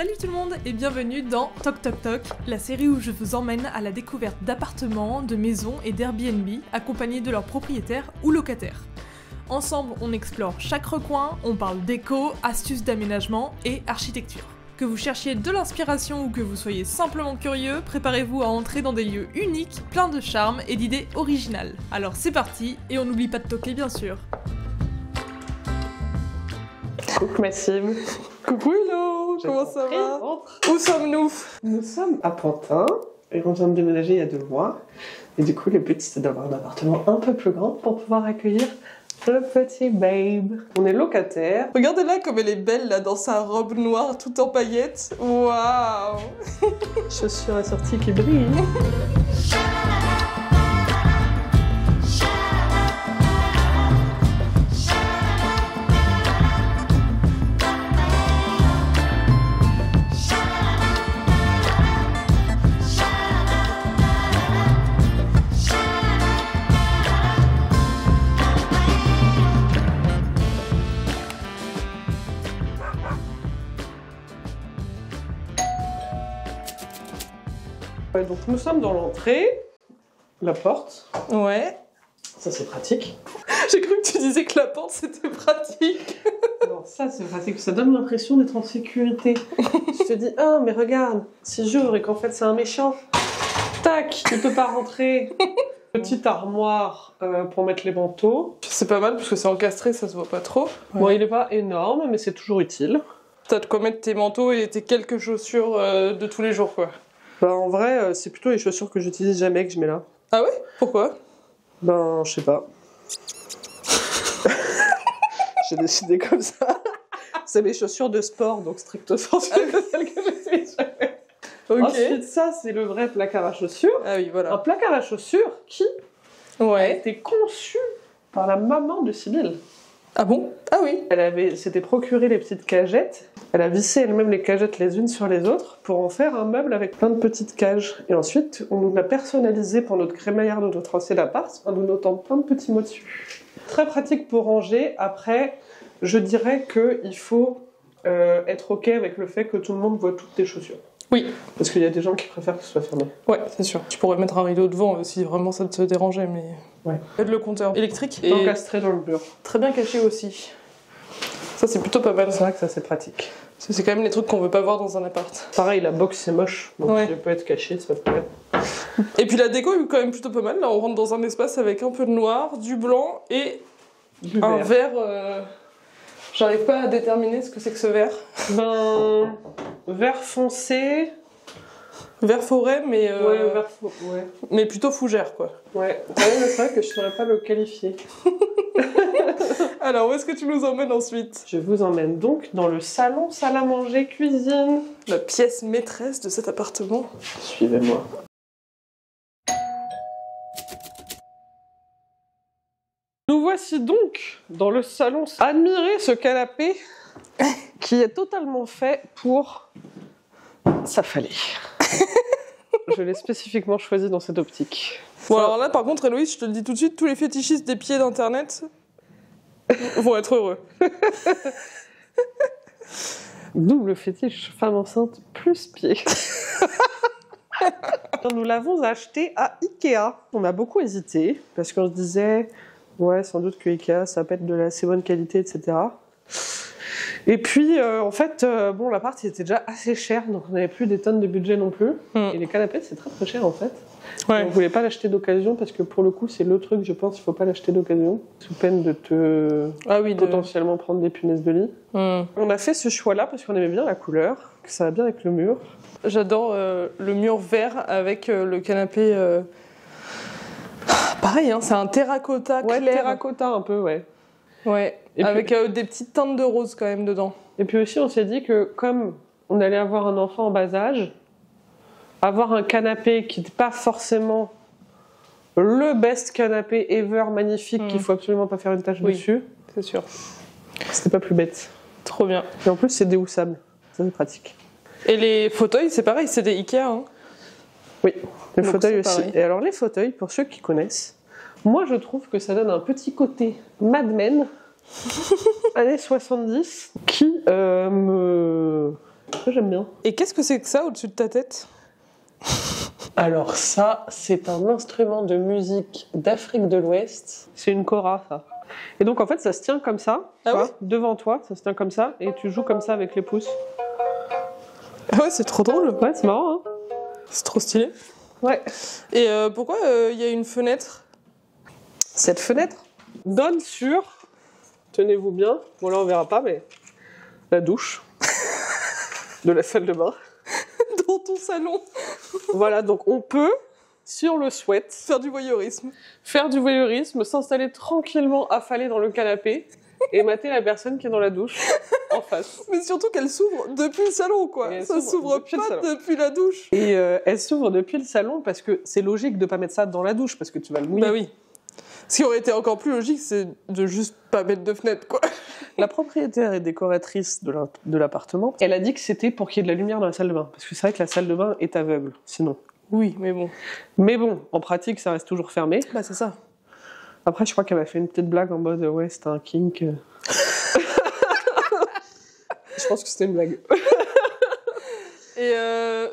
Salut tout le monde et bienvenue dans Toc Toc Toc, la série où je vous emmène à la découverte d'appartements, de maisons et d'Airbnb accompagnés de leurs propriétaires ou locataires. Ensemble, on explore chaque recoin, on parle déco, astuces d'aménagement et architecture. Que vous cherchiez de l'inspiration ou que vous soyez simplement curieux, préparez-vous à entrer dans des lieux uniques, pleins de charme et d'idées originales. Alors c'est parti, et on n'oublie pas de toquer bien sûr. Coucou Maxime. Coucou Hello, comment ça va? Où sommes-nous? Nous sommes à Pantin et on vient de déménager il y a 2 mois. Et du coup, le but c'est d'avoir un appartement un peu plus grand pour pouvoir accueillir le petit babe. On est locataire. Regardez-la comme elle est belle là dans sa robe noire tout en paillettes. Waouh! Chaussures assorties qui brillent. Ouais, donc nous sommes dans l'entrée, la porte. Ouais. Ça c'est pratique. J'ai cru que tu disais que la porte c'était pratique. Non, ça c'est pratique, ça donne l'impression d'être en sécurité. Tu te dis, ah mais regarde, si j'ouvre et qu'en fait c'est un méchant, tac, il peut pas rentrer. Petite armoire pour mettre les manteaux. C'est pas mal parce que c'est encastré, ça se voit pas trop. Ouais. Bon, il est pas énorme, mais c'est toujours utile. T'as de quoi mettre tes manteaux et tes quelques chaussures de tous les jours quoi. Bah en vrai, c'est plutôt les chaussures que j'utilise jamais que je mets là. Ah ouais? Pourquoi? Ben, je sais pas. J'ai décidé comme ça. C'est mes chaussures de sport, donc stricto sensu, celles que j'utilise jamais. Ok. Ensuite, ça, c'est le vrai placard à chaussures. Ah oui, voilà. Un placard à chaussures qui a Ouais. été conçu par la maman de Sybille. Ah bon? Ah oui. Elle s'était procuré les petites cagettes. Elle a vissé elle-même les cagettes les unes sur les autres pour en faire un meuble avec plein de petites cages. Et ensuite, on nous l'a personnalisé pour notre crémaillère de notre ancien appart en nous notant plein de petits mots dessus. Très pratique pour ranger. Après, je dirais qu'il faut être OK avec le fait que tout le monde voit toutes tes chaussures. Oui. Parce qu'il y a des gens qui préfèrent que ce soit fermé. Ouais, c'est sûr. Tu pourrais mettre un rideau devant si vraiment ça te dérangeait, mais... Ouais. Le compteur électrique est Encastré dans le mur. très bien caché aussi. Ça, c'est plutôt pas mal. C'est vrai que ça, c'est pratique. Parce que c'est quand même les trucs qu'on veut pas voir dans un appart. Pareil, la box, c'est moche. Donc, Ouais. elle peut être cachée, c'est pas mal. Et puis la déco est quand même plutôt pas mal. Là, on rentre dans un espace avec un peu de noir, du blanc et Du un vert. vert... J'arrive pas à déterminer ce que c'est que ce vert. Ben, vert foncé. Vert forêt, mais, Ouais, vert foncé. Ouais. mais plutôt fougère, quoi. Ouais, mais c'est vrai que je saurais pas le qualifier. Alors, où est-ce que tu nous emmènes ensuite? Je vous emmène donc dans le salon, salle à manger, cuisine. La pièce maîtresse de cet appartement. Suivez-moi. Nous voici donc dans le salon. Admirez ce canapé qui est totalement fait pour s'affaler. Je l'ai spécifiquement choisi dans cette optique. Bon, alors là, par contre, Héloïse, je te le dis tout de suite, tous les fétichistes des pieds d'internet vont être heureux. Double fétiche, femme enceinte plus pied. Nous l'avons acheté à Ikea. On a beaucoup hésité parce qu'on se disait, ouais, sans doute que Ikea, ça peut être de l'assez bonne qualité, etc. Et puis, en fait, bon, l'appart, il était déjà assez cher, donc on n'avait plus des tonnes de budget non plus. Et les canapés, c'est très très cher, en fait. Ouais. On ne voulait pas l'acheter d'occasion parce que pour le coup, c'est le truc, je pense, il ne faut pas l'acheter d'occasion, sous peine de te potentiellement prendre des punaises de lit. On a fait ce choix-là parce qu'on aimait bien la couleur, que ça va bien avec le mur. J'adore le mur vert avec le canapé. Pareil, hein, c'est un terracotta Ouais, clair. terracotta un peu, ouais. Ouais, Et avec puis... des petites teintes de rose quand même dedans. Et puis aussi, on s'est dit que comme on allait avoir un enfant en bas âge, avoir un canapé qui n'est pas forcément le best canapé ever magnifique qu'il faut absolument pas faire une tâche dessus, c'est sûr. C'était pas plus bête. Trop bien. Et en plus, c'est déhoussable. Ça, c'est pratique. Et les fauteuils, c'est pareil, c'est des Ikea. Hein. Oui, les donc fauteuils c'est aussi. pareil. Et alors, les fauteuils, pour ceux qui connaissent, moi, je trouve que ça donne un petit côté Mad Men, années 70, qui me Ça, j'aime bien. Et qu'est-ce que c'est que ça au-dessus de ta tête? Alors ça, c'est un instrument de musique d'Afrique de l'Ouest. C'est une kora, ça. Et donc en fait, ça se tient comme ça, Ah ouais, devant toi, ça se tient comme ça, et tu joues comme ça avec les pouces. Ah ouais, c'est trop drôle. Ouais, c'est marrant, hein. C'est trop stylé. Ouais. Et pourquoi il y a une fenêtre? Cette fenêtre donne sur, tenez-vous bien, bon là on verra pas, mais la douche de la salle de bain. Dans ton salon. Voilà, donc on peut, si on le souhaite, Faire du voyeurisme. faire du voyeurisme, s'installer tranquillement affalé dans le canapé et mater la personne qui est dans la douche en face. Mais surtout qu'elle s'ouvre depuis le salon, quoi. Et elle Ça s'ouvre s'ouvre depuis le pas salon. depuis la douche. Et elle s'ouvre depuis le salon parce que c'est logique de pas mettre ça dans la douche parce que tu vas le mouiller. Bah oui. Ce qui aurait été encore plus logique, c'est de juste pas mettre de fenêtre, quoi. La propriétaire et décoratrice de l'appartement, elle a dit que c'était pour qu'il y ait de la lumière dans la salle de bain. Parce que c'est vrai que la salle de bain est aveugle, sinon. Oui, mais bon. Mais bon, en pratique, ça reste toujours fermé. Bah c'est ça. Après, je crois qu'elle m'a fait une petite blague en mode « Ouais, c'était un kink. » Je pense que c'était une blague. Et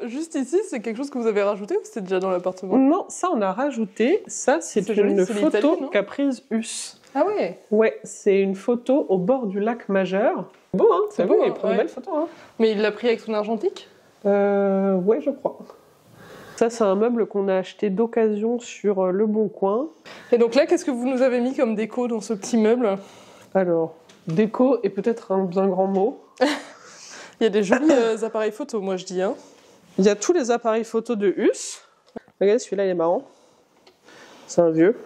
juste ici, c'est quelque chose que vous avez rajouté ou c'était déjà dans l'appartement? Non, ça, on a rajouté. Ça, c'est joli, une c'est l'Italie, photo non qu'a prise Us. Ah ouais. Ouais, c'est une photo au bord du lac Majeur. Beau, hein? C'est C'est beau, beau, il hein, prend une ouais. belle photo, hein? Mais il l'a pris avec son argentique? Ouais, je crois. Ça, c'est un meuble qu'on a acheté d'occasion sur Le Bon Coin. Et donc là, qu'est-ce que vous nous avez mis comme déco dans ce petit meuble? Alors, déco est peut-être un bien grand mot. Il y a des jolis appareils photo, moi je dis. Hein. Il y a tous les appareils photo de Us. Regardez, celui-là, il est marrant. C'est un vieux.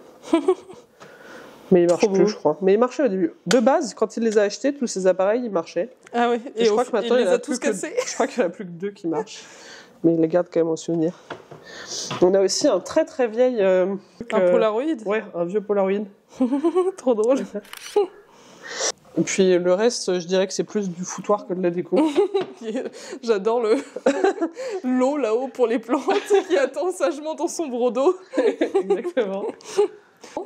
Mais il marche Trop plus, beau. je crois. Mais il marchait au début. De base, quand il les a achetés, tous ces appareils, ils marchaient. Ah ouais. Et je crois que maintenant, il il les y en a a tous plus que- cassés. Je crois qu'il n'y en a plus que 2 qui marchent. Mais il les garde quand même en souvenir. On a aussi un très très vieil... Un Polaroid. Ouais, un vieux Polaroid. Trop drôle. Et puis le reste, je dirais que c'est plus du foutoir que de la déco. J'adore l'eau là-haut pour les plantes qui attend sagement dans son broc d'eau. Exactement.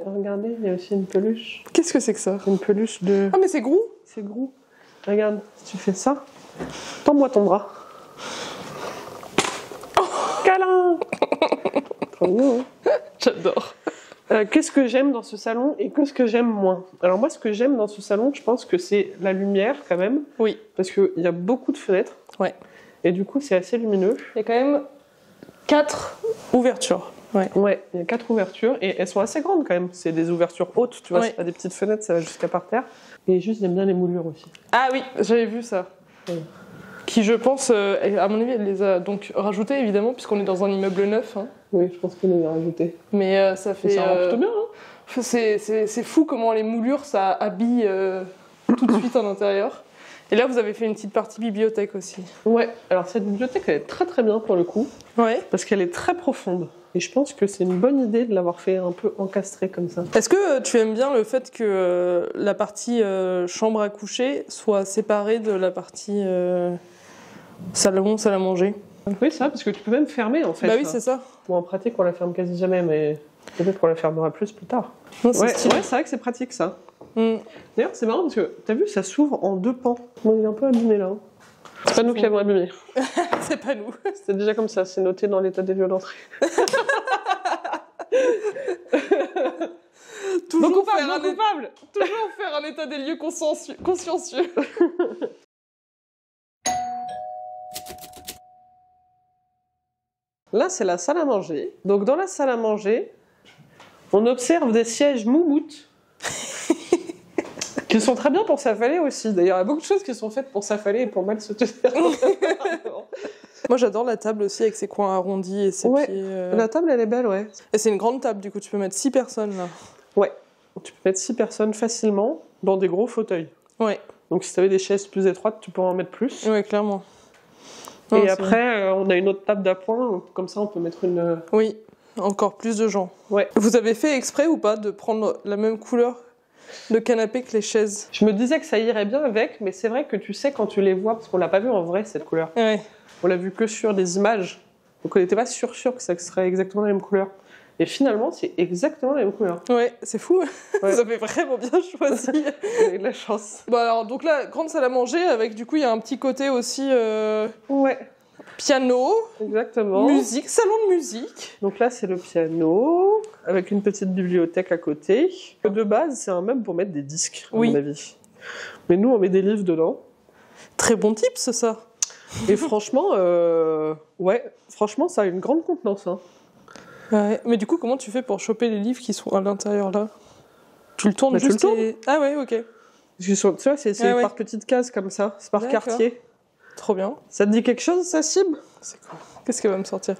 Regardez, il y a aussi une peluche. Qu'est-ce que c'est que ça? Une peluche de... Ah mais c'est Grou. C'est gros. Regarde, si tu fais ça, tends-moi ton bras. Câlin. Trop mignon, hein. J'adore. Qu'est-ce que j'aime dans ce salon et qu'est-ce que j'aime moins? Alors moi, ce que j'aime dans ce salon, je pense que c'est la lumière quand même. Oui. Parce qu'il y a beaucoup de fenêtres. Ouais. Et du coup, c'est assez lumineux. Il y a quand même 4 ouvertures. Ouais. Ouais, il y a 4 ouvertures et elles sont assez grandes quand même. C'est des ouvertures hautes, tu vois, Ouais. c'est pas des petites fenêtres, ça va jusqu'à par terre. Et juste, j'aime bien les moulures aussi. Ah oui, j'avais vu ça. Ouais. Qui, je pense, à mon avis, elle les a donc rajoutées évidemment, puisqu'on est dans un immeuble neuf. Hein. Oui, je pense qu'on les a rajoutés. Mais ça fait. Et ça rend plutôt bien, hein. C'est fou comment les moulures ça habille tout de suite en intérieur. Et là, vous avez fait une petite partie bibliothèque aussi. Ouais, alors cette bibliothèque, elle est très très bien pour le coup, Ouais. parce qu'elle est très profonde. Et je pense que c'est une bonne idée de l'avoir fait un peu encastrée comme ça. Est-ce que tu aimes bien le fait que la partie chambre à coucher soit séparée de la partie salon, salle à manger? Oui, ça, parce que tu peux même fermer en fait. Bah oui, c'est ça. Bon, en pratique, on la ferme quasi jamais, mais peut-être qu'on la fermera plus tard. Non, c'est Ouais, stylé. ouais, c'est vrai que c'est pratique ça. Mm. D'ailleurs, c'est marrant parce que t'as vu, ça s'ouvre en 2 pans. Bon, il est un peu abîmé là. Hein. C'est pas nous qui l'avons abîmé. C'est pas nous. C'était déjà comme ça, c'est noté dans l'état des lieux d'entrée. Toujours coupable, faire non un coupable. Toujours faire un état des lieux consciencieux. Là, c'est la salle à manger. Donc, dans la salle à manger, on observe des sièges moumoutes. qui sont très bien pour s'affaler aussi. D'ailleurs, il y a beaucoup de choses qui sont faites pour s'affaler et pour mal se tenir. Moi, j'adore la table aussi avec ses coins arrondis et ses Ouais. pieds. La table, elle est belle, ouais. Et c'est une grande table, du coup, tu peux mettre 6 personnes là. Ouais. Tu peux mettre 6 personnes facilement dans des gros fauteuils. Ouais, Donc, si tu avais des chaises plus étroites, tu pourrais en mettre plus. ouais, clairement. Et Non, c'est- après, on a une autre table d'appoint. Comme ça, on peut mettre une... Oui, encore plus de gens. Ouais. Vous avez fait exprès ou pas de prendre la même couleur de canapé que les chaises? Je me disais que ça irait bien avec, mais c'est vrai que tu sais quand tu les vois, parce qu'on l'a pas vu en vrai, cette couleur. Ouais. On l'a vu que sur des images. Donc on n'était pas sûr que ça serait exactement la même couleur. Et finalement, c'est exactement la même couleur. Ouais, c'est fou. Ouais. Ça fait vraiment bien choisi. On a eu de la chance. Bon alors, donc là, grande salle à manger, avec du coup, il y a un petit côté aussi Ouais, piano, exactement. musique, salon de musique. Donc là, c'est le piano, avec une petite bibliothèque à côté. De base, c'est un meuble pour mettre des disques, à Oui. mon avis. Mais nous, on met des livres dedans. Très bon tips, ça. Et franchement, franchement, ça a une grande contenance. Hein. Ouais. Mais du coup, comment tu fais pour choper les livres qui sont à l'intérieur là? Tu le tournes Bah, tu juste le tournes. Ah ouais, ok. Parce que tu vois, c'est Ah ouais. par petites cases comme ça, c'est par D'accord. quartier. Trop bien. Ça te dit quelque chose, ça, cible? C'est quoi? Qu'est-ce qu'elle va me sortir?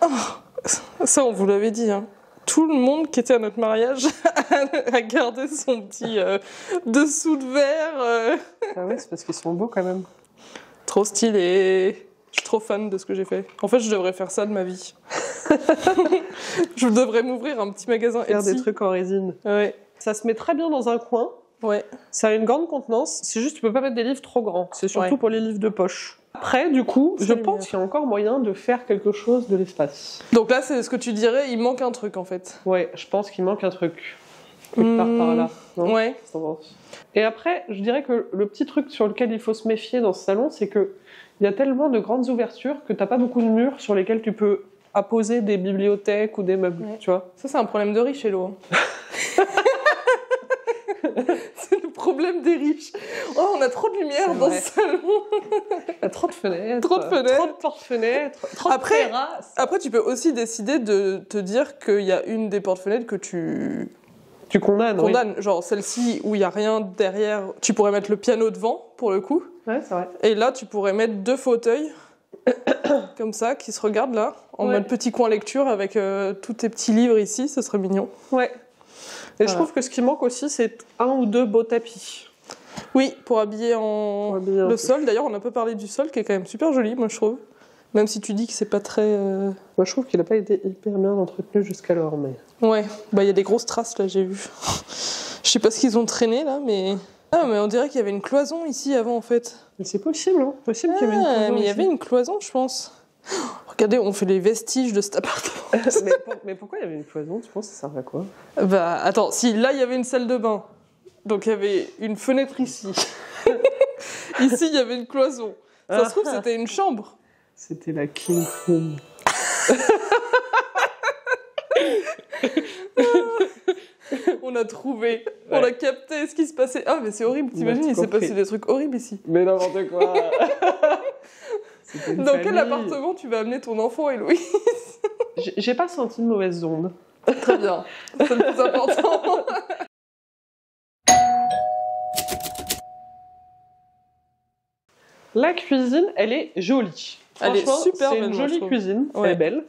Oh, ça, on vous l'avait dit, hein. Tout le monde qui était à notre mariage a gardé son petit dessous de verre. Ah ouais, c'est parce qu'ils sont beaux quand même. Trop stylé. Je suis trop fan de ce que j'ai fait. En fait, je devrais faire ça de ma vie. Je devrais m'ouvrir un petit magasin Faire Etsy. des trucs en résine. Ouais. Ça se met très bien dans un coin. Ouais. Ça a une grande contenance. C'est juste, tu peux pas mettre des livres trop grands. C'est surtout Ouais. pour les livres de poche. Après, du coup, C'est je le pense meilleur. qu'il y a encore moyen de faire quelque chose de l'espace. Donc là, c'est ce que tu dirais, il manque un truc en fait. Ouais, je pense qu'il manque un truc. Quelque part par là. Non Ouais. Ça avance. Et après, je dirais que le petit truc sur lequel il faut se méfier dans ce salon, c'est que il y a tellement de grandes ouvertures que t'as pas beaucoup de murs sur lesquels tu peux apposer des bibliothèques ou des meubles, Ouais. tu vois. Ça, c'est un problème de riche, Hello. C'est le problème des riches. Oh, on a trop de lumière C'est dans vrai. ce salon. Il y a trop de fenêtres. Trop de fenêtres. Trop de porte-fenêtres. Trop Après- de terrasses. Après, tu peux aussi décider de te dire qu'il y a une des portes-fenêtres que tu Tu condamnes, oui. condamnes. Genre celle-ci où il n'y a rien derrière. Tu pourrais mettre le piano devant, pour le coup. Ouais, c'est vrai. Et là, tu pourrais mettre 2 fauteuils, comme ça, qui se regardent là, en Ouais. mode petit coin lecture avec tous tes petits livres ici. Ce serait mignon. Ouais. Et je Voilà. trouve que ce qui manque aussi, c'est 1 ou 2 beaux tapis. Oui, pour habiller en Pour habiller un le peu. sol. D'ailleurs, on a peu parlé du sol, qui est quand même super joli, moi, je trouve. Même si tu dis que c'est pas très... Moi, je trouve qu'il n'a pas été hyper bien entretenu jusqu'alors, mais... Ouais, bah il y a des grosses traces, là, j'ai vu. Je sais pas ce qu'ils ont traîné, là, mais... Ah, mais on dirait qu'il y avait une cloison ici, avant, en fait. Mais c'est possible, hein. Possible qu'il y avait une Ah, cloison mais il y ici. avait une cloison, je pense. Oh, regardez, on fait les vestiges de cet appartement. mais pourquoi il y avait une cloison? Tu penses que ça servait à quoi? Bah, attends, si là, il y avait une salle de bain. Donc, il y avait une fenêtre ici. Ici, il y avait une cloison. Ça se trouve, c'était une chambre. C'était la King Room. On a trouvé, on Ouais. a capté ce qui se passait. Ah, mais c'est horrible, On a t'imagines, tout il s'est compris. passé des trucs horribles ici. Mais n'importe quoi. C'était une Dans quel famille. appartement tu vas amener ton enfant, Héloïse? J'ai pas senti de mauvaises ondes. Très bien, c'est le plus important. La cuisine, elle est jolie. Elle est Franchement, super c'est belle, une moi, je jolie trouve. cuisine. Ouais. Elle est belle.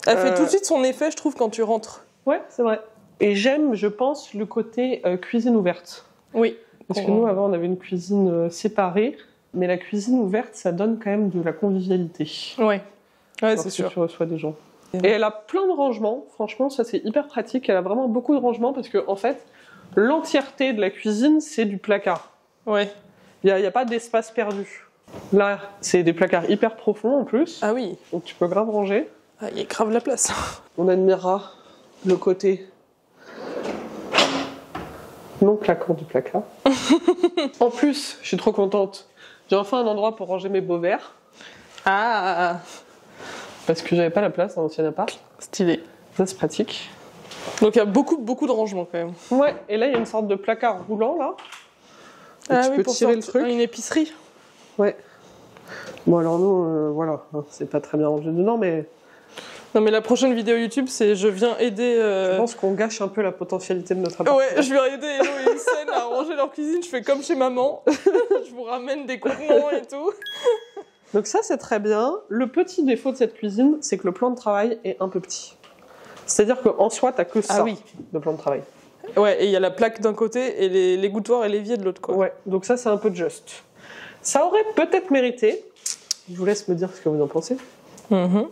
Elle fait tout de suite son effet, je trouve, quand tu rentres. Ouais, c'est vrai. Et j'aime, je pense, le côté cuisine ouverte. Oui. Parce que nous, avant, on avait une cuisine séparée. Mais la cuisine ouverte, ça donne quand même de la convivialité. Ouais, c'est Lorsque sûr. tu reçois des gens. Et elle a plein de rangements. Franchement, ça, c'est hyper pratique. Elle a vraiment beaucoup de rangements parce que, en fait, l'entièreté de la cuisine, c'est du placard. Ouais. Il n'y a pas d'espace perdu. Là, c'est des placards hyper profonds en plus. Ah oui, Donc, tu peux grave ranger. ah, il y a grave la place. On admirera le côté non claquant du placard. En plus, je suis trop contente. J'ai enfin un endroit pour ranger mes beaux verres. Ah, Parce que j'avais pas la place dans l'ancien appart. stylé. Ça, c'est pratique. Donc il y a beaucoup de rangements quand même. Ouais, et là, il y a une sorte de placard roulant, là. Et tu peux pour tirer le sortir- truc. Une épicerie. Ouais. Bon, alors nous, voilà, hein, c'est pas très bien rangé dedans, mais Non mais la prochaine vidéo YouTube, c'est je viens aider... je pense qu'on gâche un peu la potentialité de notre appart. Ouais, je vais aider Hello et Hussein à ranger leur cuisine. Je fais comme chez maman. Je vous ramène des contenants et tout. Donc ça, c'est très bien. Le petit défaut de cette cuisine, c'est que le plan de travail est un peu petit. C'est-à-dire qu'en soi, t'as que ça, Ah oui. de plan de travail. Ouais, et il y a la plaque d'un côté et les gouttoirs et l'évier de l'autre, quoi. Ouais, donc ça, c'est un peu juste. Ça aurait peut-être mérité, je vous laisse me dire ce que vous en pensez. Mhm.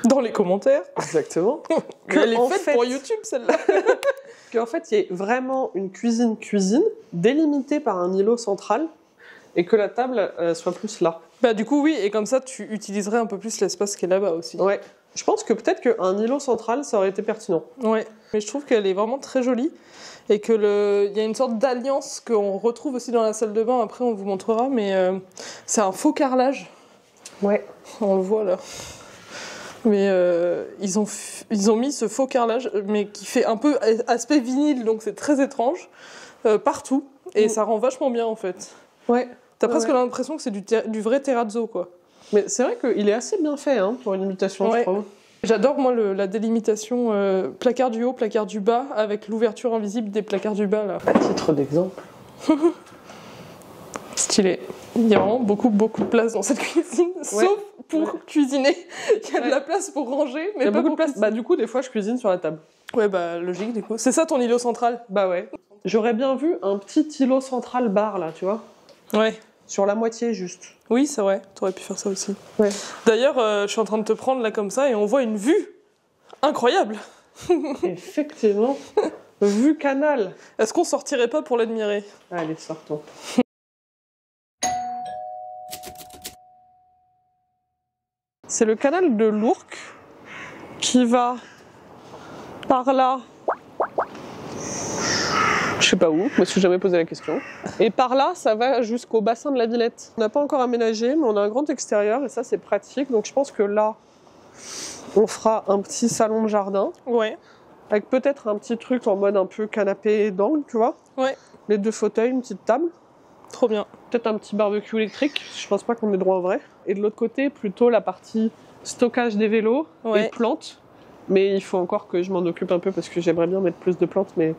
Dans les commentaires. Exactement. Que elle en est faite fait- pour YouTube, celle-là. Qu'en fait, il y ait vraiment une cuisine délimitée par un îlot central et que la table soit plus là. Bah du coup, oui, et comme ça, tu utiliserais un peu plus l'espace qui est là-bas aussi. Ouais. Je pense que peut-être qu'un îlot central, ça aurait été pertinent. Ouais, mais je trouve qu'elle est vraiment très jolie et que il y a une sorte d'alliance qu'on retrouve aussi dans la salle de bain. Après, on vous montrera, mais c'est un faux carrelage. Ouais. On le voit là. Mais ils ont mis ce faux carrelage, mais qui fait un peu aspect vinyle, donc c'est très étrange, partout. Et ça rend vachement bien en fait. Ouais. T'as presque l'impression que c'est du vrai terrazzo, quoi. Mais c'est vrai qu'il est assez bien fait hein, pour une imitation, je trouve. J'adore, moi, la délimitation placard du haut, placard du bas, avec l'ouverture invisible des placards du bas, là. À titre d'exemple. Stylé. Il y a vraiment beaucoup de place dans cette cuisine, sauf pour cuisiner. Il y a de la place pour ranger, mais pas pour cuisiner. Bah du coup, des fois, je cuisine sur la table. Ouais, bah logique, du coup. C'est ça ton îlot central? Bah ouais. J'aurais bien vu un petit îlot central bar, là, tu vois. Ouais. Sur la moitié, juste. Oui, c'est vrai. T'aurais pu faire ça aussi. Ouais. D'ailleurs, je suis en train de te prendre là comme ça et on voit une vue incroyable. Effectivement. Vue canal. Est-ce qu'on sortirait pas pour l'admirer? Allez, sortons. C'est le canal de l'Ourcq qui va par là. Je sais pas où, je me suis jamais posé la question. Et par là, ça va jusqu'au bassin de la Villette. On n'a pas encore aménagé, mais on a un grand extérieur et ça c'est pratique. Donc je pense que là, on fera un petit salon de jardin. Ouais. Avec peut-être un petit truc en mode un peu canapé d'angle, tu vois. Ouais. Les 2 fauteuils, une petite table. Trop bien. Peut-être un petit barbecue électrique, je pense pas qu'on ait droit au vrai. Et de l'autre côté, plutôt la partie stockage des vélos et plantes. Mais il faut encore que je m'en occupe un peu parce que j'aimerais bien mettre plus de plantes, mais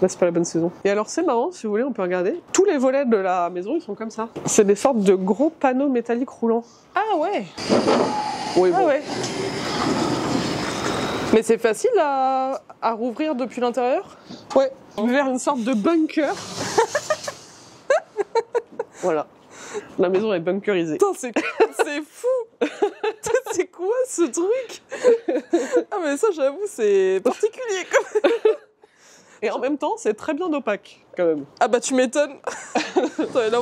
là c'est pas la bonne saison. Et alors c'est marrant, si vous voulez, on peut regarder. Tous les volets de la maison, ils sont comme ça. C'est des sortes de gros panneaux métalliques roulants. Ah ouais. Oui, bon. Ah ouais. Mais c'est facile à rouvrir depuis l'intérieur? Ouais, vers une sorte de bunker. Voilà. La maison est bunkerisée. Putain, c'est fou. C'est quoi ce truc? Ah mais ça, j'avoue, c'est particulier quand même. Et en même temps, c'est très bien opaque, quand même. Ah bah tu m'étonnes. Attends, et là,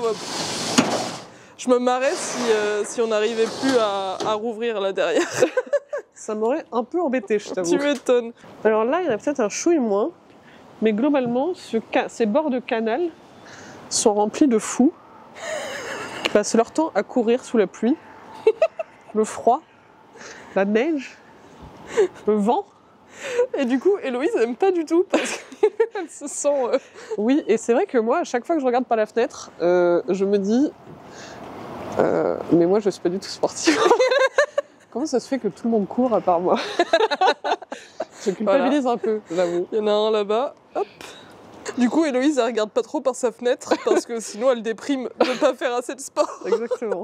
je me marrais si on n'arrivait plus à rouvrir là derrière. Ça m'aurait un peu embêté, je t'avoue. Tu m'étonnes. Alors là, il y en a peut-être un chouille moins, mais globalement, ces bords de canal sont remplis de fous qui passent leur temps à courir sous la pluie, le froid, la neige, le vent. Et du coup, Héloïse n'aime pas du tout parce qu'elle se sent... Oui, et c'est vrai que moi, à chaque fois que je regarde par la fenêtre, je me dis mais moi, je suis pas du tout sportive. Comment ça se fait que tout le monde court à part moi? Je culpabilise un peu, j'avoue. Il y en a un là-bas, hop. Du coup, Héloïse, elle regarde pas trop par sa fenêtre parce que sinon, elle déprime de pas faire assez de sport. Exactement.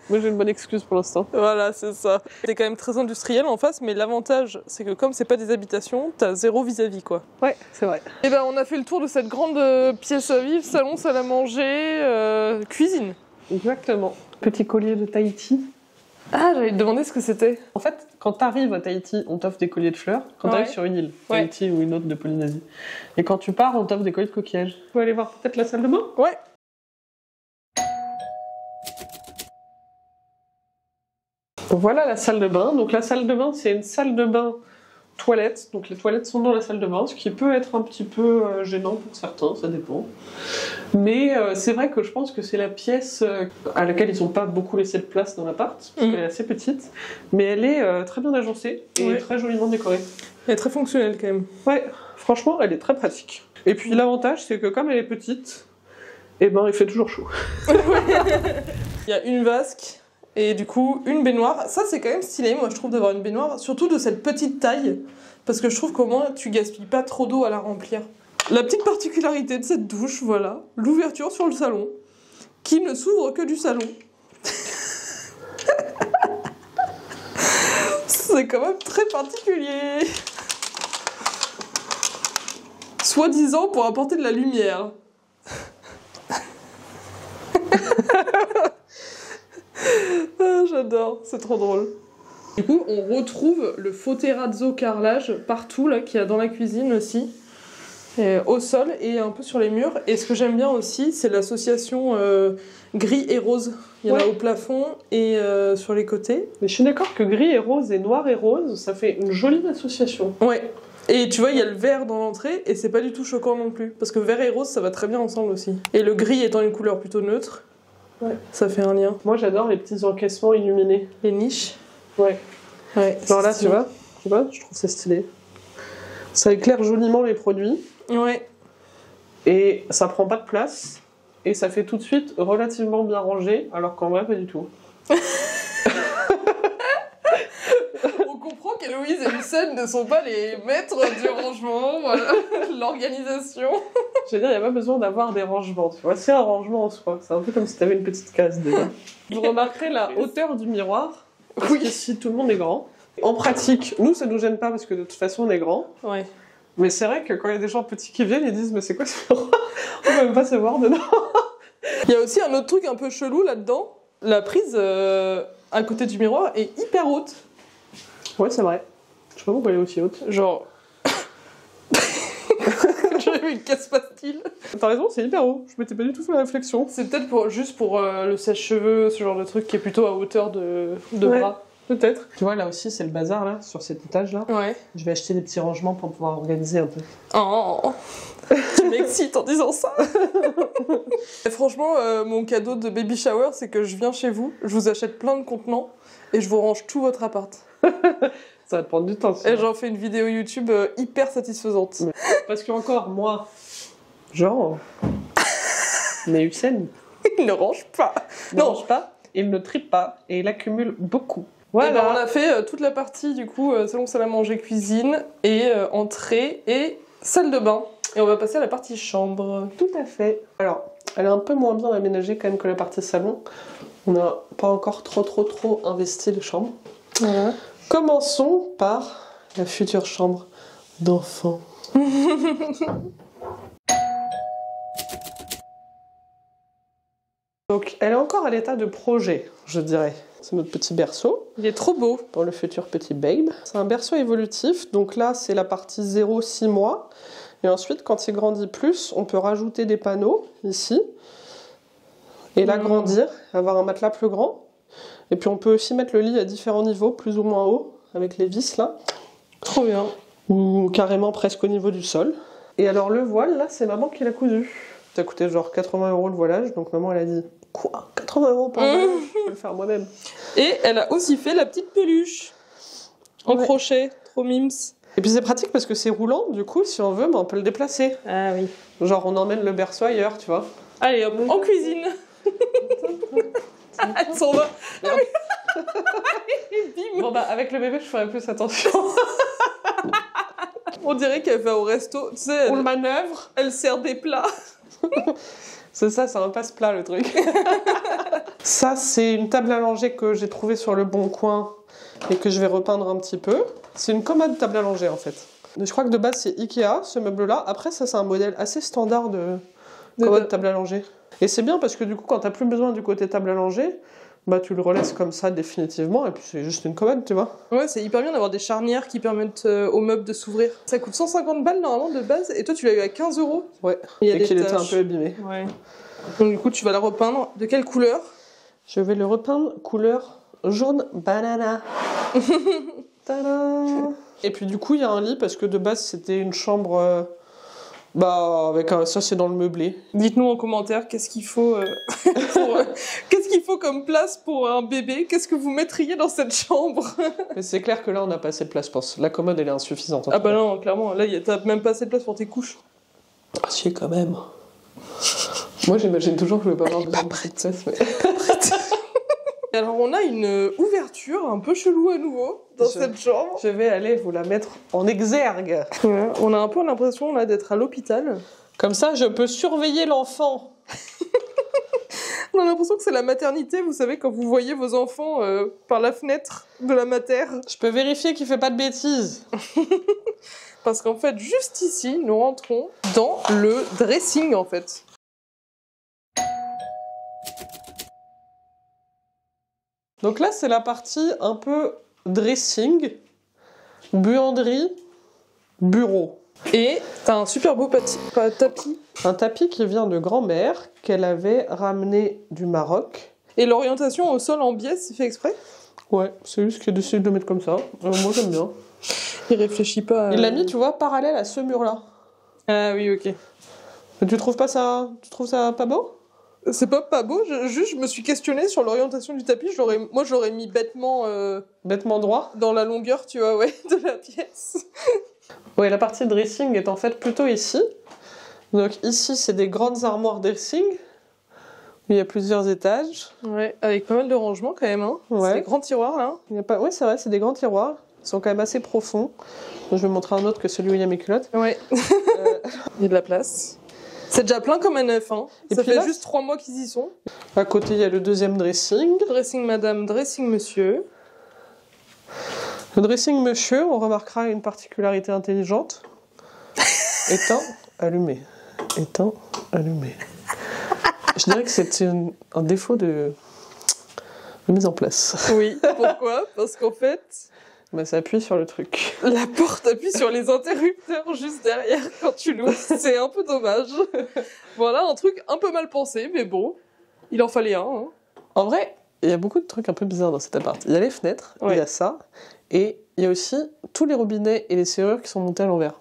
Moi, j'ai une bonne excuse pour l'instant. Voilà, c'est ça. C'est quand même très industriel en face, mais l'avantage, c'est que comme c'est pas des habitations, t'as zéro vis-à-vis, quoi. Ouais, c'est vrai. Et ben, on a fait le tour de cette grande pièce à vivre, salon, salle à manger, cuisine. Exactement. Petit collier de Tahiti. Ah, j'allais te demander ce que c'était. En fait, quand t'arrives à Tahiti, on t'offre des colliers de fleurs. Quand t'arrives sur une île, Tahiti ou une autre de Polynésie. Et quand tu pars, on t'offre des colliers de coquillages. Tu peux aller voir peut-être la salle de bain? Ouais. Voilà la salle de bain. Donc la salle de bain, c'est une salle de bain toilette. Donc les toilettes sont dans la salle de bain, ce qui peut être un petit peu gênant pour certains, ça dépend. Mais c'est vrai que je pense que c'est la pièce à laquelle ils n'ont pas beaucoup laissé de place dans l'appart, parce qu'elle est assez petite. Mais elle est très bien agencée et très joliment décorée. Elle est très fonctionnelle quand même. Ouais, franchement, elle est très pratique. Et puis l'avantage, c'est que comme elle est petite, eh ben, il fait toujours chaud. Il y a une vasque. Et du coup, une baignoire. Ça, c'est quand même stylé, moi, je trouve, d'avoir une baignoire, surtout de cette petite taille, parce que je trouve qu'au moins, tu gaspilles pas trop d'eau à la remplir. La petite particularité de cette douche, voilà, l'ouverture sur le salon, qui ne s'ouvre que du salon. C'est quand même très particulier. Soi-disant pour apporter de la lumière. Ah, j'adore, c'est trop drôle. Du coup, on retrouve le faux terrazzo carrelage partout là qu'il y a dans la cuisine aussi. Au sol et un peu sur les murs. Et ce que j'aime bien aussi, c'est l'association gris et rose. Il y en a au plafond et sur les côtés. Mais je suis d'accord que gris et rose et noir et rose, ça fait une jolie association. Ouais. Et tu vois, il y a le vert dans l'entrée et c'est pas du tout choquant non plus. Parce que vert et rose, ça va très bien ensemble aussi. Et le gris étant une couleur plutôt neutre, ça fait un lien. Moi, j'adore les petits encaissements illuminés. Les niches. Ouais. Genre là, tu stylé. vois, je trouve ça stylé. Ça éclaire joliment les produits. Ouais. Et ça prend pas de place. Et ça fait tout de suite relativement bien rangé, alors qu'en vrai, pas du tout. On comprend qu'Héloïse et Lucène ne sont pas les maîtres du rangement, voilà, l'organisation. Je veux dire, il n'y a pas besoin d'avoir des rangements, tu vois. C'est un rangement en soi. C'est un peu comme si tu avais une petite case déjà. Vous remarquerez la hauteur du miroir. Parce que si tout le monde est grand. En pratique, nous, ça nous gêne pas parce que de toute façon, on est grand. Ouais. Mais c'est vrai que quand il y a des gens petits qui viennent, ils disent mais c'est quoi ce miroir? On peut même pas se voir dedans. Il y a aussi un autre truc un peu chelou là-dedans. La prise à côté du miroir est hyper haute. Ouais, c'est vrai. Je sais pas pourquoi elle est aussi haute. Genre... J'avais une casse-pastille. T'as raison, c'est hyper haut. Je m'étais pas du tout fait la réflexion. C'est peut-être juste pour le sèche-cheveux, ce genre de truc qui est plutôt à hauteur de bras. Peut-être. Tu vois, là aussi, c'est le bazar, là, sur cet étage-là. Ouais. Je vais acheter des petits rangements pour pouvoir organiser un peu. Oh, tu m'excites en disant ça. Et franchement, mon cadeau de baby shower, c'est que je viens chez vous, je vous achète plein de contenants et je vous range tout votre appart. Ça va te prendre du temps. Et j'en fais une vidéo YouTube hyper satisfaisante. Mais... Parce que encore, moi, genre... Mais Hussein... Il ne range pas. Il ne range pas, il ne tripe pas et il accumule beaucoup. Voilà. Et ben, on a fait toute la partie du coup salon, salle à manger, cuisine et entrée et salle de bain. Et on va passer à la partie chambre. Tout à fait. Alors, elle est un peu moins bien aménagée quand même que la partie salon. On n'a pas encore trop investi les chambres. Voilà. Commençons par la future chambre d'enfant. Donc, elle est encore à l'état de projet, je dirais. C'est notre petit berceau. Il est trop beau. Pour le futur petit babe. C'est un berceau évolutif, donc là, c'est la partie 0-6 mois. Et ensuite, quand il grandit plus, on peut rajouter des panneaux, ici, et l'agrandir, avoir un matelas plus grand. Et puis, on peut aussi mettre le lit à différents niveaux, plus ou moins haut, avec les vis, là. Trop bien. Ou carrément presque au niveau du sol. Et alors, le voile, là, c'est maman qui l'a cousu. Ça a coûté genre 80 € le voilage, donc maman, elle a dit... Quoi, 80 € par voilage? Je vais le faire moi-même. Et elle a aussi fait la petite peluche. En crochet, trop mimes. Et puis c'est pratique parce que c'est roulant, du coup, si on veut, on peut le déplacer. Ah oui. Genre, on emmène le berceau ailleurs, tu vois. Allez hop, en cuisine. Elle s'en va. Bim. Bon bah, avec le bébé, je ferai plus attention. On dirait qu'elle va au resto, tu sais, On le manœuvre. elle sert des plats. C'est ça, c'est un passe-plat, le truc. Ça, c'est une table à langer que j'ai trouvée sur le Bon Coin et que je vais repeindre un petit peu. C'est une commode table à langer, en fait. Je crois que de base, c'est Ikea, ce meuble-là. Après, ça, c'est un modèle assez standard de commode table à langer. Et c'est bien parce que du coup, quand t'as plus besoin du côté table à langer, bah tu le relaisses comme ça définitivement et puis c'est juste une commode, tu vois. Ouais, c'est hyper bien d'avoir des charnières qui permettent aux meubles de s'ouvrir. Ça coûte 150 balles normalement de base et toi tu l'as eu à 15 €. Ouais, il y a et des qu'il était un taches. peu abîmé. Ouais. Donc du coup tu vas la repeindre. De quelle couleur? Je vais le repeindre couleur jaune banana. Tadam. Et puis du coup il y a un lit parce que de base c'était une chambre... Bah, avec ça, c'est dans le meublé. Dites-nous en commentaire qu'est-ce qu'il faut, qu'est-ce qu'il faut comme place pour un bébé. Qu'est-ce que vous mettriez dans cette chambre? Mais c'est clair que là, on n'a pas assez de place, je pense. La commode, elle est insuffisante. Ah bah non, clairement. Là, t'as même pas assez de place pour tes couches. Ah si, quand même. Moi, j'imagine toujours que je vais pas avoir besoin de place. Mais... Alors, on a une ouverture un peu chelou à nouveau dans cette chambre. Je vais aller vous la mettre en exergue. Ouais, on a un peu l'impression là d'être à l'hôpital. Comme ça, je peux surveiller l'enfant. On a l'impression que c'est la maternité, vous savez, quand vous voyez vos enfants par la fenêtre de la mater. Je peux vérifier qu'il fait pas de bêtises. Parce qu'en fait, juste ici, nous rentrons dans le dressing, en fait. Donc là, c'est la partie un peu dressing, buanderie, bureau. Et t'as un super beau tapis. Un tapis qui vient de grand-mère, qu'elle avait ramené du Maroc. Et l'orientation au sol en biais, c'est fait exprès? Ouais, c'est juste qu'il a décidé de le mettre comme ça. Moi j'aime bien. Il réfléchit pas à... Il l'a mis, tu vois, parallèle à ce mur-là. Ah oui, ok. Mais tu trouves ça pas beau? C'est pas beau, je me suis questionnée sur l'orientation du tapis. Moi, je l'aurais mis bêtement... Bêtement droit? Dans la longueur, tu vois, ouais, de la pièce. Ouais, la partie dressing est en fait plutôt ici. Donc ici, c'est des grandes armoires dressing. Il y a plusieurs étages. Ouais, avec pas mal de rangements quand même, hein. Ouais. C'est des grands tiroirs, là. Oui, c'est vrai, c'est des grands tiroirs. Ils sont quand même assez profonds. Donc, je vais montrer un autre que celui où il y a mes culottes. Ouais. Il y a de la place. C'est déjà plein comme un neuf, hein. Et Ça puis fait là, juste 3 mois qu'ils y sont. À côté, il y a le deuxième dressing. Dressing madame, dressing monsieur. Le dressing monsieur, on remarquera une particularité intelligente. Éteint, allumé. Éteint, allumé. Je dirais que c'est un défaut de mise en place. Oui, pourquoi? Parce qu'en fait... Bah, ça appuie sur le truc. La porte appuie sur les interrupteurs juste derrière quand tu l'ouvres. C'est un peu dommage. Voilà, un truc un peu mal pensé, mais bon, il en fallait un. Hein. En vrai, il y a beaucoup de trucs un peu bizarres dans cet appart. Il y a les fenêtres, Ouais. il y a ça, et il y a aussi tous les robinets et les serrures qui sont montés à l'envers.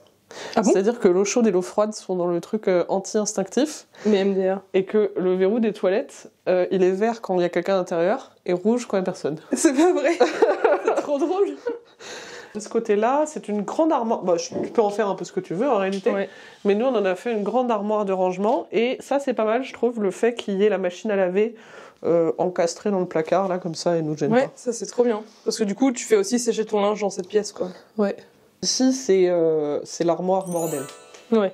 Ah bon? C'est-à-dire que l'eau chaude et l'eau froide sont dans le truc anti-instinctif, Mais MDR. et que le verrou des toilettes, il est vert quand il y a quelqu'un à l'intérieur, et rouge quand il n'y a personne. C'est pas vrai. C'est trop drôle. De ce côté-là, c'est une grande armoire. Bah, tu peux en faire un peu ce que tu veux en réalité. Ouais. Mais nous, on en a fait une grande armoire de rangement. Et ça, c'est pas mal, je trouve, le fait qu'il y ait la machine à laver encastrée dans le placard, là, comme ça, et nous gêne Ouais, pas. ça c'est trop bien. Parce que du coup, tu fais aussi sécher ton linge dans cette pièce, quoi. Ouais. Ici, c'est l'armoire bordel. Ouais.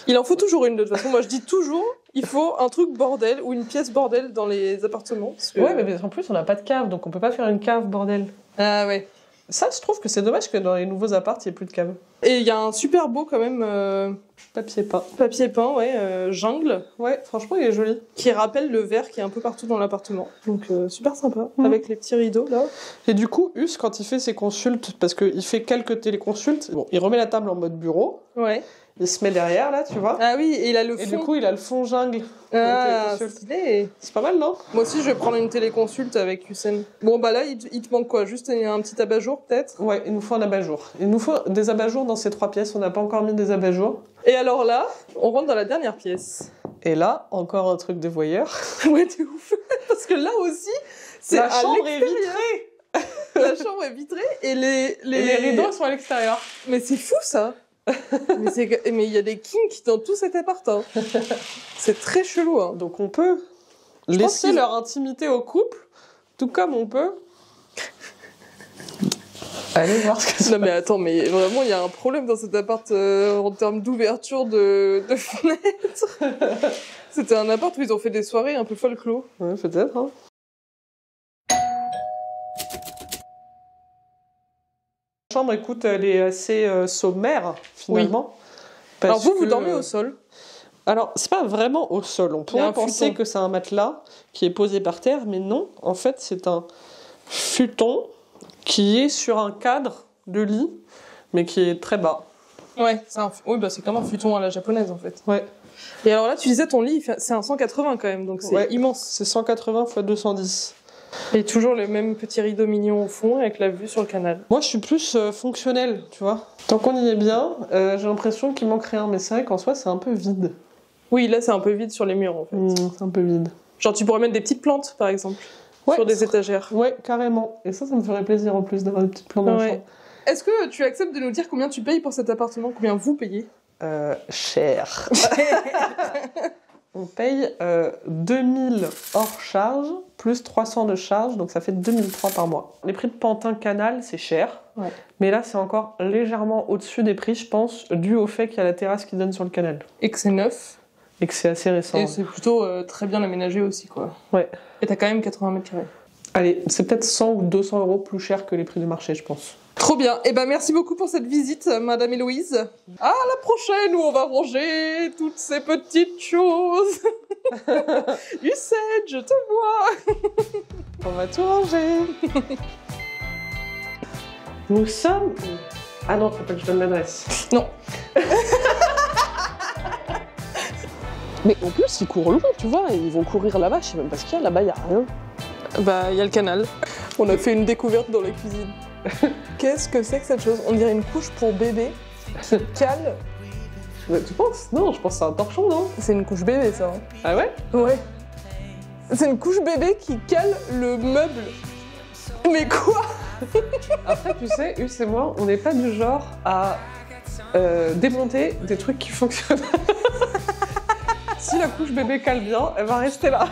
Il en faut toujours une, de toute façon. Moi, je dis toujours, il faut un truc bordel ou une pièce bordel dans les appartements. Parce que... Ouais, mais en plus, on n'a pas de cave, donc on peut pas faire une cave bordel. Ah ouais. Ça, je trouve que c'est dommage que dans les nouveaux apparts, il n'y ait plus de cave. Et il y a un super beau, quand même, Papier peint. papier peint, ouais, jungle, Ouais, franchement, il est joli. qui rappelle le vert qui est un peu partout dans l'appartement. Donc, super sympa. Mhm. Avec les petits rideaux, là. Et du coup, Us, quand il fait ses consultes, parce qu'il fait quelques téléconsultes, bon, il remet la table en mode bureau, Ouais. il se met derrière, là, tu vois. Ah oui, et il a le fond. Et du coup, il a le fond jungle. ah, téléconsulte. stylé. C'est pas mal, non? Moi aussi, je vais prendre une téléconsulte avec Hussein. Bon, bah là, il te manque quoi? Juste un petit abat-jour, peut-être? Ouais, il nous faut un abat-jour. Il nous faut des abat-jours dans ces 3 pièces, on n'a pas encore mis des abat-jours. Et alors là, on rentre dans la dernière pièce. Et là, encore un truc de voyeur. Ouais, de ouf. Parce que là aussi, c'est La à chambre est l'extérieur. vitrée. La chambre est vitrée et les rideaux sont à l'extérieur. Mais c'est fou, ça. Mais il y a des kinks dans tout cet appart. Hein. C'est très chelou. Hein. Donc on peut pense laisser qu'ils- leur intimité au couple, tout comme on peut... Allez voir ce que c'est. Non mais attends, mais vraiment, il y a un problème dans cet appart en termes d'ouverture de fenêtres. C'était un appart où ils ont fait des soirées un peu folklore. Ouais, peut-être, hein. La chambre, écoute, elle est assez sommaire, finalement. Alors Parce vous que- dormez au sol. Alors, c'est pas vraiment au sol. On Il y a pourrait un penser futon. que c'est un matelas qui est posé par terre, mais non. En fait, c'est un futon qui est sur un cadre de lit, mais qui est très bas. Ouais, oui, bah c'est comme un futon à la japonaise en fait. Ouais. Et alors là, tu disais ton lit, c'est un 180 quand même, donc c'est Ouais. immense. C'est 180 x 210. Et toujours les mêmes petits rideaux mignons au fond avec la vue sur le canal. Moi, je suis plus fonctionnel, tu vois. Tant qu'on y est bien, j'ai l'impression qu'il manque rien, mais c'est vrai qu'en soi, c'est un peu vide. Oui, là c'est un peu vide sur les murs en fait. C'est un peu vide. Genre tu pourrais mettre des petites plantes par exemple Ouais, sur des étagères. Ouais, carrément. Et ça me ferait plaisir en plus d'avoir des petites plantes dans la Ouais. chambre. Est-ce que tu acceptes de nous dire combien tu payes pour cet appartement? Combien vous payez? Cher. On paye 2000 hors charge, plus 300 de charge, donc ça fait 2003 par mois. Les prix de Pantin Canal, c'est cher. Ouais. Mais là, c'est encore légèrement au-dessus des prix, je pense, dû au fait qu'il y a la terrasse qui donne sur le canal. Et que c'est neuf. Et que c'est assez récent. Et c'est plutôt très bien aménagé aussi quoi. Ouais. Et t'as quand même 80 mètres carrés. Allez, c'est peut-être 100 ou 200 euros plus cher que les prix du marché, je pense. Trop bien. Et ben merci beaucoup pour cette visite, Madame Héloïse. À la prochaine où on va ranger toutes ces petites choses. Usaid, je te vois. On va tout ranger. Nous sommes Ah non, faut pas que je donne l'adresse. Non. Mais en plus, ils courent loin, tu vois, ils vont courir là-bas, je sais même pas ce qu'il y a, là-bas, il y a rien. Bah, il y a le canal. On a fait une découverte dans la cuisine. Qu'est-ce que c'est que cette chose? On dirait une couche pour bébé qui cale. Tu penses? Non, je pense que c'est un torchon, non? C'est une couche bébé, ça. Hein. Ah ouais? Ouais. C'est une couche bébé qui cale le meuble. Mais quoi? Après, tu sais, Us et moi, on n'est pas du genre à démonter des trucs qui fonctionnent. Si la couche bébé cale bien, elle va rester là.